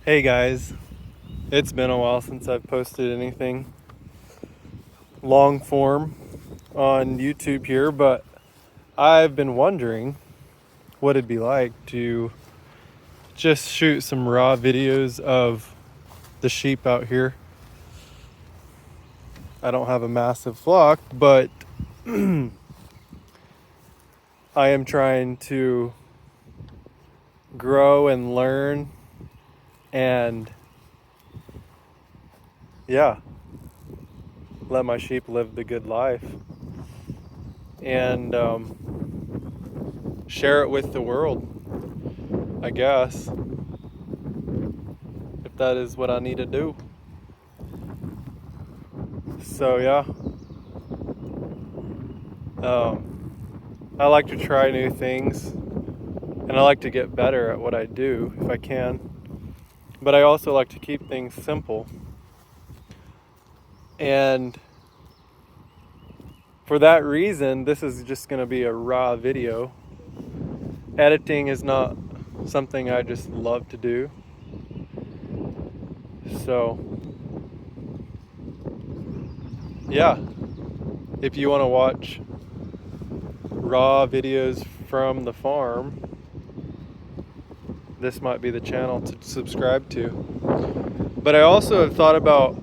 Hey guys, it's been a while since I've posted anything long form on YouTube here, but I've been wondering what it'd be like to just shoot some raw videos of the sheep out here. I don't have a massive flock, but I am trying to grow and learn and let my sheep live the good life and share it with the world, I guess, if that is what I need to do. So I like to try new things and I like to get better at what I do if I can, but I also like to keep things simple. And for that reason, this is just going to be a raw video. Editing is not something I just love to do. So, if you want to watch raw videos from the farm, this might be the channel to subscribe to. But I also have thought about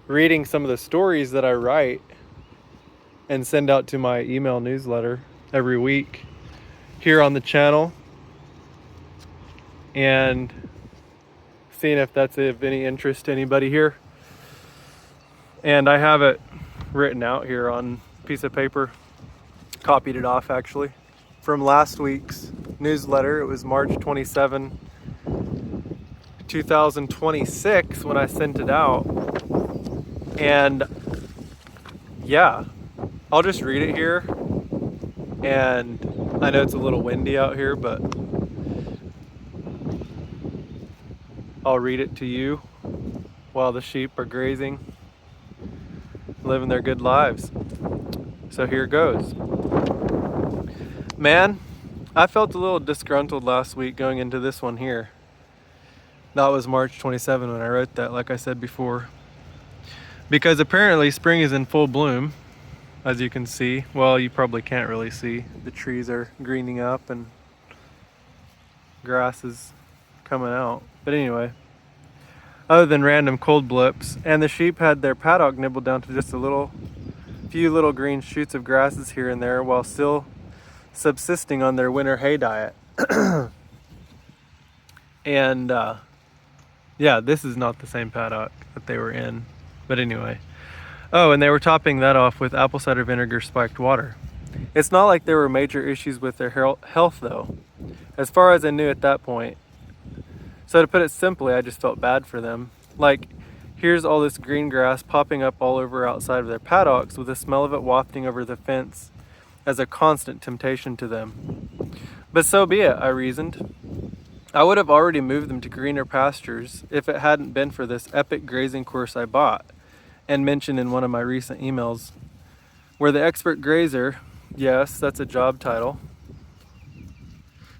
reading some of the stories that I write and send out to my email newsletter every week here on the channel, and seeing if that's of any interest to anybody here. And I have it written out here on a piece of paper, copied it off actually from last week's newsletter. It was March 27, 2026 when I sent it out. And I'll just read it here. And I know it's a little windy out here, but I'll read it to you while the sheep are grazing, living their good lives. So here goes. Man, I felt a little disgruntled last week going into this one here. That was March 27 when I wrote that, like I said before. Because apparently spring is in full bloom, as you can see. Well, you probably can't really see. The trees are greening up and grass is coming out. But anyway, other than random cold blips, and the sheep had their paddock nibbled down to just a few little green shoots of grasses here and there while still subsisting on their winter hay diet. And this is not the same paddock that they were in. But anyway. Oh, and they were topping that off with apple cider vinegar spiked water. It's not like there were major issues with their health though, as far as I knew at that point. So to put it simply, I just felt bad for them. Like, here's all this green grass popping up all over outside of their paddocks with the smell of it wafting over the fence as a constant temptation to them. But so be it, I reasoned. I would have already moved them to greener pastures if it hadn't been for this epic grazing course I bought and mentioned in one of my recent emails, where the expert grazer, yes, that's a job title,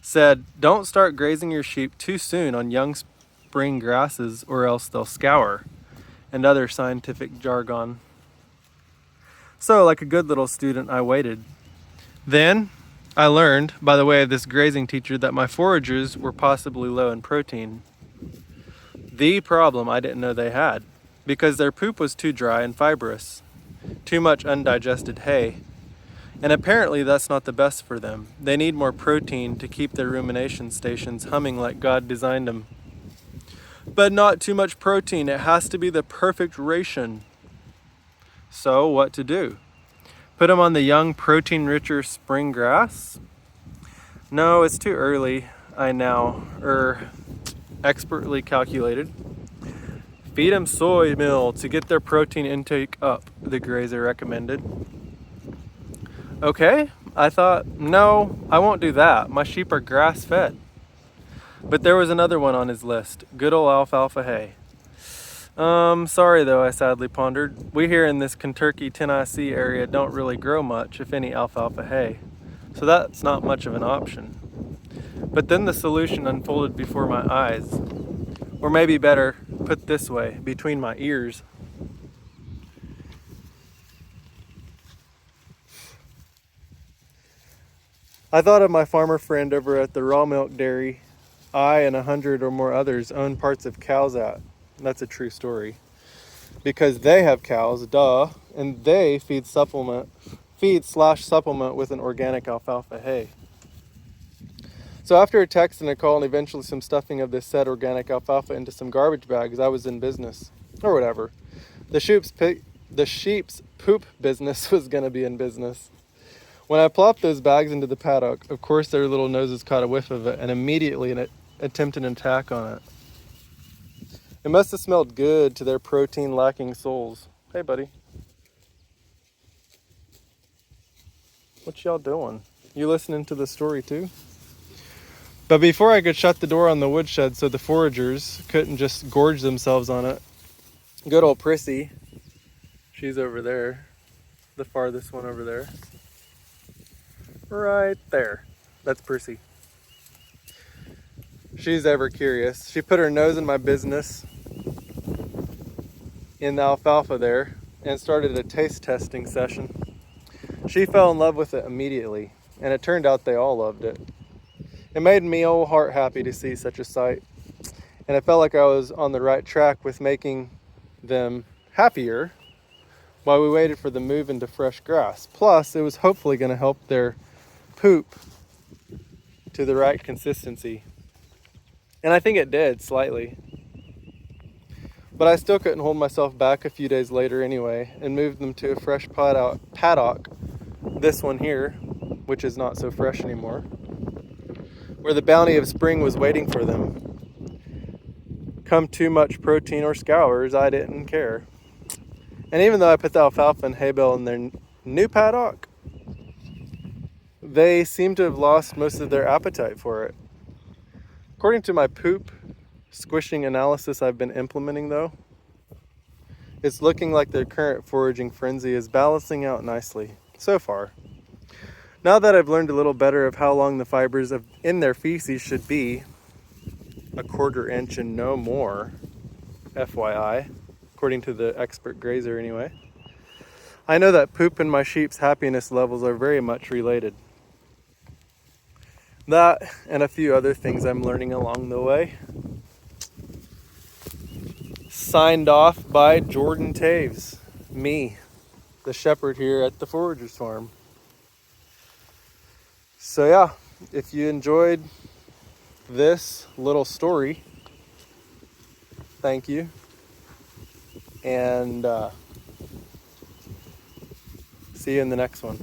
said, don't start grazing your sheep too soon on young spring grasses or else they'll scour, and other scientific jargon. So, like a good little student, I waited. Then I learned, by the way of this grazing teacher, that my foragers were possibly low in protein. The problem I didn't know they had, because their poop was too dry and fibrous, too much undigested hay. And apparently that's not the best for them. They need more protein to keep their rumination stations humming like God designed them. But not too much protein, it has to be the perfect ration. So what to do? Put them on the young, protein-richer spring grass? No, it's too early, I now, expertly calculated. Feed them soy meal to get their protein intake up, the grazer recommended. Okay, I thought, no, I won't do that. My sheep are grass-fed. But there was another one on his list, good old alfalfa hay. Sorry though, I sadly pondered. We here in this Kentucky, Tennessee area don't really grow much, if any, alfalfa hay. So that's not much of an option. But then the solution unfolded before my eyes. Or maybe better, put this way, between my ears. I thought of my farmer friend over at the raw milk dairy I and 100 or more others own parts of cows at. That's a true story. Because they have cows, duh, and they feed supplement with an organic alfalfa hay. So after a text and a call and eventually some stuffing of this said organic alfalfa into some garbage bags, I was in business. Or whatever. The sheep's poop business was going to be in business. When I plopped those bags into the paddock, of course their little noses caught a whiff of it and immediately attempted an attack on it. It must have smelled good to their protein-lacking souls. Hey, buddy. What y'all doing? You listening to the story too? But before I could shut the door on the woodshed so the foragers couldn't just gorge themselves on it, good old Prissy, she's over there, the farthest one over there. Right there. That's Prissy. She's ever curious. She put her nose in my business in the alfalfa there and started a taste testing session. She fell in love with it immediately, and it turned out they all loved it. It made me old heart happy to see such a sight, and I felt like I was on the right track with making them happier while we waited for the move into fresh grass. Plus, it was hopefully going to help their poop to the right consistency. And I think it did, slightly. But I still couldn't hold myself back a few days later anyway, and moved them to a fresh paddock, this one here, which is not so fresh anymore, where the bounty of spring was waiting for them. Come too much protein or scours, I didn't care. And even though I put the alfalfa and hay bale in their new paddock, they seem to have lost most of their appetite for it. According to my poop squishing analysis I've been implementing though, it's looking like their current foraging frenzy is balancing out nicely, so far. Now that I've learned a little better of how long the fibers in their feces should be, a 1/4 inch and no more, FYI, according to the expert grazer anyway, I know that poop and my sheep's happiness levels are very much related. That and a few other things I'm learning along the way. Signed off by Jordan Taves, me, the shepherd here at the Foragers Farm. So yeah, if you enjoyed this little story, thank you. And see you in the next one.